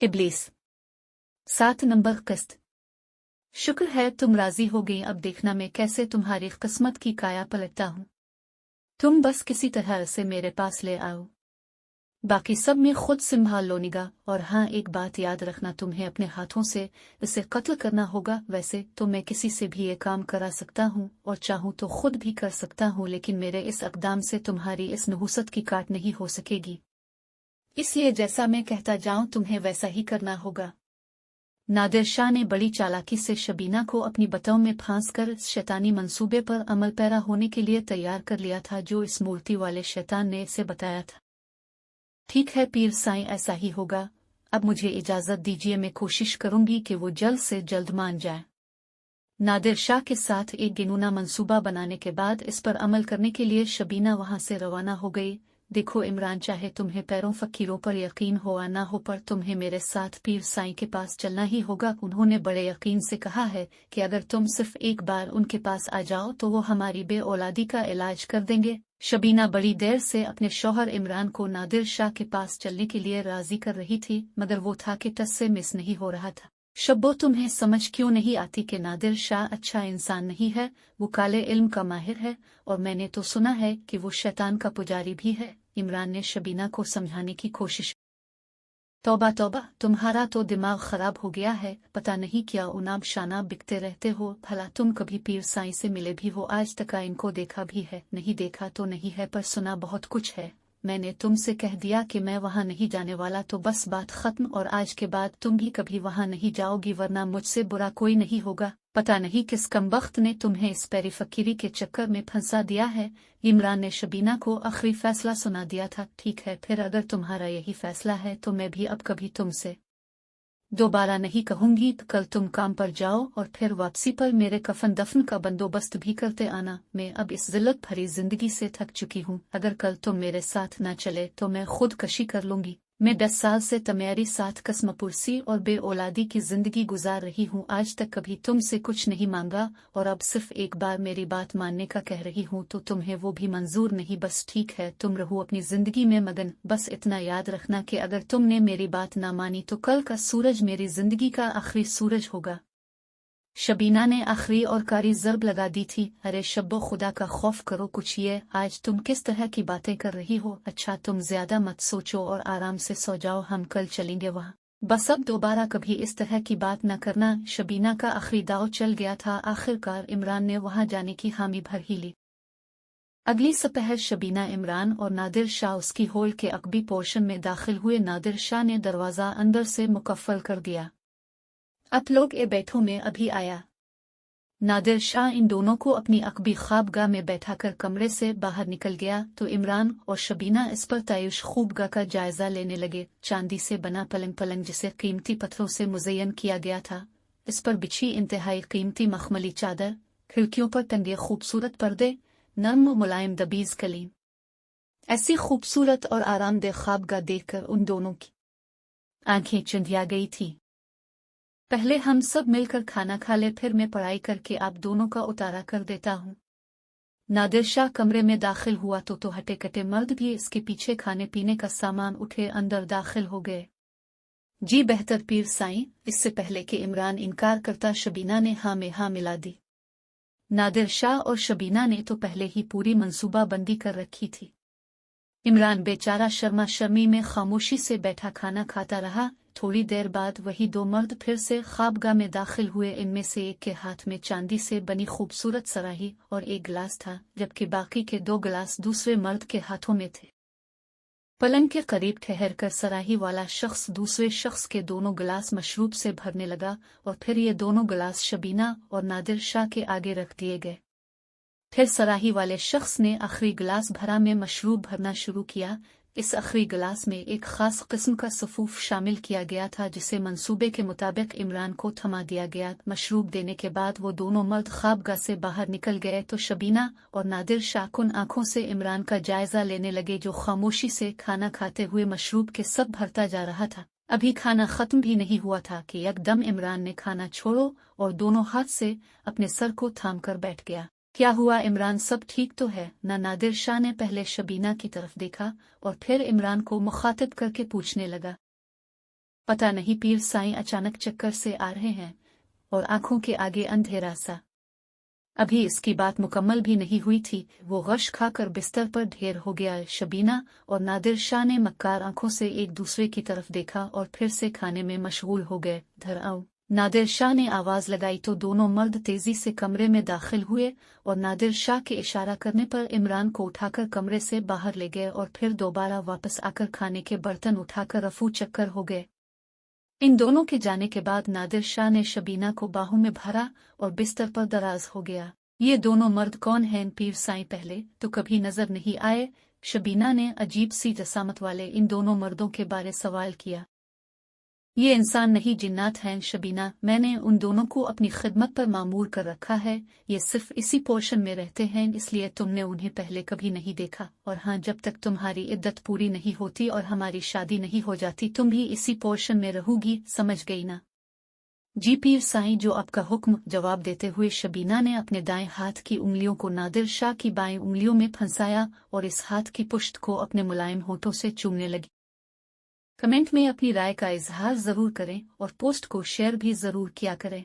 इब्लीस 7 number किस्त। शुक्र है तुम राजी हो गई, अब देखना मैं कैसे तुम्हारी किस्मत की काया पलटता हूँ। तुम बस किसी तरह से मेरे पास ले आओ, बाकी सब मैं खुद संभाल लूंगा। और हाँ, एक बात याद रखना, तुम्हें अपने हाथों से इसे कत्ल करना होगा। वैसे तो मैं किसी से भी ये काम करा सकता हूँ और चाहूँ तो खुद भी कर सकता हूँ, लेकिन मेरे इस अक़दाम से तुम्हारी इस नहुसत की काट नहीं हो सकेगी, इसलिए जैसा मैं कहता जाऊं तुम्हें वैसा ही करना होगा। नादिर शाह ने बड़ी चालाकी से शबीना को अपनी बतों में फांस कर इस शैतानी मंसूबे पर अमल पैरा होने के लिए तैयार कर लिया था जो इस मूर्ति वाले शैतान ने इसे बताया था। ठीक है पीर साईं, ऐसा ही होगा। अब मुझे इजाजत दीजिए, मैं कोशिश करूंगी कि वो जल्द से जल्द मान जाए। नादिर शाह के साथ एक गिनूना मंसूबा बनाने के बाद इस पर अमल करने के लिए शबीना वहां से रवाना हो गई। देखो इमरान, चाहे तुम्हें पैरों फकीरों पर यकीन हो या ना हो, पर तुम्हें मेरे साथ पीर साईं के पास चलना ही होगा। उन्होंने बड़े यकीन से कहा है कि अगर तुम सिर्फ एक बार उनके पास आ जाओ तो वो हमारी बेऔलादी का इलाज कर देंगे। शबीना बड़ी देर से अपने शौहर इमरान को नादिर शाह के पास चलने के लिए राजी कर रही थी, मगर वो था कि टस से मिस नहीं हो रहा था। शब्बो, तुम्हें समझ क्यों नहीं आती कि नादिर शाह अच्छा इंसान नहीं है? वो काले इल्म का माहिर है और मैंने तो सुना है कि वो शैतान का पुजारी भी है। इमरान ने शबीना को समझाने की कोशिश। तौबा तौबा, तुम्हारा तो दिमाग खराब हो गया है, पता नहीं क्या उनाब शानाब बिकते रहते हो। भला तुम कभी पीर साईं से मिले भी हो? आज तक इनको देखा भी है? नहीं देखा तो नहीं है, पर सुना बहुत कुछ है। मैंने तुमसे कह दिया कि मैं वहां नहीं जाने वाला, तो बस बात खत्म। और आज के बाद तुम भी कभी वहां नहीं जाओगी, वरना मुझसे बुरा कोई नहीं होगा। पता नहीं किस कमबख्त ने तुम्हें इस पैरी फकीरी के चक्कर में फंसा दिया है। इमरान ने शबीना को आखिरी फैसला सुना दिया था। ठीक है, फिर अगर तुम्हारा यही फैसला है तो मैं भी अब कभी तुमसे दोबारा नहीं कहूंगी। कल तुम काम पर जाओ और फिर वापसी पर मेरे कफन दफन का बंदोबस्त भी करते आना। मैं अब इस जिल्लत भरी जिंदगी से थक चुकी हूँ। अगर कल तुम मेरे साथ न चले तो मैं खुदकशी कर लूंगी। मैं 10 साल से तुम्हारी साथ कसम पुरसी और बे औलादी की जिंदगी गुजार रही हूँ। आज तक कभी तुमसे कुछ नहीं मांगा और अब सिर्फ एक बार मेरी बात मानने का कह रही हूँ तो तुम्हें वो भी मंजूर नहीं। बस ठीक है, तुम रहो अपनी जिंदगी में मगन। बस इतना याद रखना कि अगर तुमने मेरी बात ना मानी तो कल का सूरज मेरी जिंदगी का आखिरी सूरज होगा। शबीना ने आखिरी और कारी ज़र्ब लगा दी थी। अरे शब्बो, खुदा का खौफ करो, कुछ ये आज तुम किस तरह की बातें कर रही हो? अच्छा तुम ज्यादा मत सोचो और आराम से सो जाओ, हम कल चलेंगे वहाँ। बस अब दोबारा कभी इस तरह की बात न करना। शबीना का आखिरी दाव चल गया था। आखिरकार इमरान ने वहाँ जाने की हामी भर ही ली। अगली सुबह शबीना, इमरान और नादिर शाह उसकी हॉल के अकबी पोर्शन में दाखिल हुए। नादिर शाह ने दरवाज़ा अंदर से मुकफ्फल कर दिया। अब लोग ए बैठो, में अभी आया। नादिर शाह इन दोनों को अपनी अकबी ख्वाबगाह में बैठाकर कमरे से बाहर निकल गया तो इमरान और शबीना इस पर तायुश खूबगाह का जायजा लेने लगे। चांदी से बना पलंग जिसे कीमती पत्थरों से मुज़य्यन किया गया था, इस पर बिछी इंतहाई कीमती मखमली चादर, खिड़कियों पर टंगे खूबसूरत पर्दे, नर्म मुलायम दबीज कलीन। ऐसी खूबसूरत और आरामदेह ख्वाबगाह देखकर उन दोनों की आंखें चुंधिया गई थी। पहले हम सब मिलकर खाना खा ले, फिर मैं पढ़ाई करके आप दोनों का उतारा कर देता हूँ। नादिर शाह कमरे में दाखिल हुआ तो हटे कटे मर्द भी इसके पीछे खाने पीने का सामान उठे अंदर दाखिल हो गए। जी बेहतर पीर साईं। इससे पहले कि इमरान इनकार करता, शबीना ने हाँ में हाँ मिला दी। नादिर शाह और शबीना ने तो पहले ही पूरी मंसूबा बंदी कर रखी थी। इमरान बेचारा शर्मा शर्मी में खामोशी से बैठा खाना खाता रहा। थोड़ी देर बाद वही दो मर्द फिर से ख्वाबगाह में दाखिल हुए। इनमें से एक के हाथ में चांदी से बनी खूबसूरत सराही और एक गिलास था, जबकि बाकी के 2 गिलास दूसरे मर्द के हाथों में थे। पलंग के करीब ठहरकर सराही वाला शख्स दूसरे शख्स के दोनों गिलास मशरूब से भरने लगा और फिर ये दोनों गिलास शबीना और नादिर शाह के आगे रख दिए गए। फिर सराही वाले शख्स ने आखिरी गिलास भरा में मशरूब भरना शुरू किया। इस आखिरी गिलास में एक खास किस्म का सफूफ शामिल किया गया था जिसे मंसूबे के मुताबिक इमरान को थमा दिया गया। मशरूब देने के बाद वो दोनों मर्द ख्वाबगाह से बाहर निकल गए तो शबीना और नादिर शाह कुन आंखों से इमरान का जायजा लेने लगे, जो खामोशी से खाना खाते हुए मशरूब के सब भरता जा रहा था। अभी खाना खत्म भी नहीं हुआ था कि यकदम इमरान ने खाना छोड़ो और दोनों हाथ से अपने सर को थाम कर बैठ गया। क्या हुआ इमरान, सब ठीक तो है ना? नादिर शाह ने पहले शबीना की तरफ देखा और फिर इमरान को मुखातिब करके पूछने लगा। पता नहीं पीर साईं अचानक चक्कर से आ रहे हैं और आंखों के आगे अंधेरा सा। अभी इसकी बात मुकम्मल भी नहीं हुई थी, वो गश खाकर बिस्तर पर ढेर हो गया। शबीना और नादिर शाह ने मक्कार आंखों से एक दूसरे की तरफ देखा और फिर से खाने में मशगूल हो गए। धर आओ। नादिर शाह ने आवाज लगाई तो दोनों मर्द तेजी से कमरे में दाखिल हुए और नादिर शाह के इशारा करने पर इमरान को उठाकर कमरे से बाहर ले गए और फिर दोबारा वापस आकर खाने के बर्तन उठाकर रफू चक्कर हो गए। इन दोनों के जाने के बाद नादिर शाह ने शबीना को बाहों में भरा और बिस्तर पर दराज हो गया। ये दोनों मर्द कौन हैं? पीर साईं पहले तो कभी नजर नहीं आए। शबीना ने अजीब सी जसामत वाले इन दोनों मर्दों के बारे सवाल किया। ये इंसान नहीं जिन्नात हैं शबीना, मैंने उन दोनों को अपनी खिदमत पर मामूर कर रखा है। ये सिर्फ इसी पोर्शन में रहते हैं, इसलिए तुमने उन्हें पहले कभी नहीं देखा। और हाँ, जब तक तुम्हारी इद्दत पूरी नहीं होती और हमारी शादी नहीं हो जाती तुम भी इसी पोर्शन में रहोगी, समझ गई ना? जी पीर साईं, जो आपका हुक्म। जवाब देते हुए शबीना ने अपने दाएं हाथ की उंगलियों को नादिर शाह की बाएं उंगलियों में फंसाया और इस हाथ की पुश्त को अपने मुलायम होठों से चूमने लगी। कमेंट में अपनी राय का इजहार जरूर करें और पोस्ट को शेयर भी जरूर किया करें।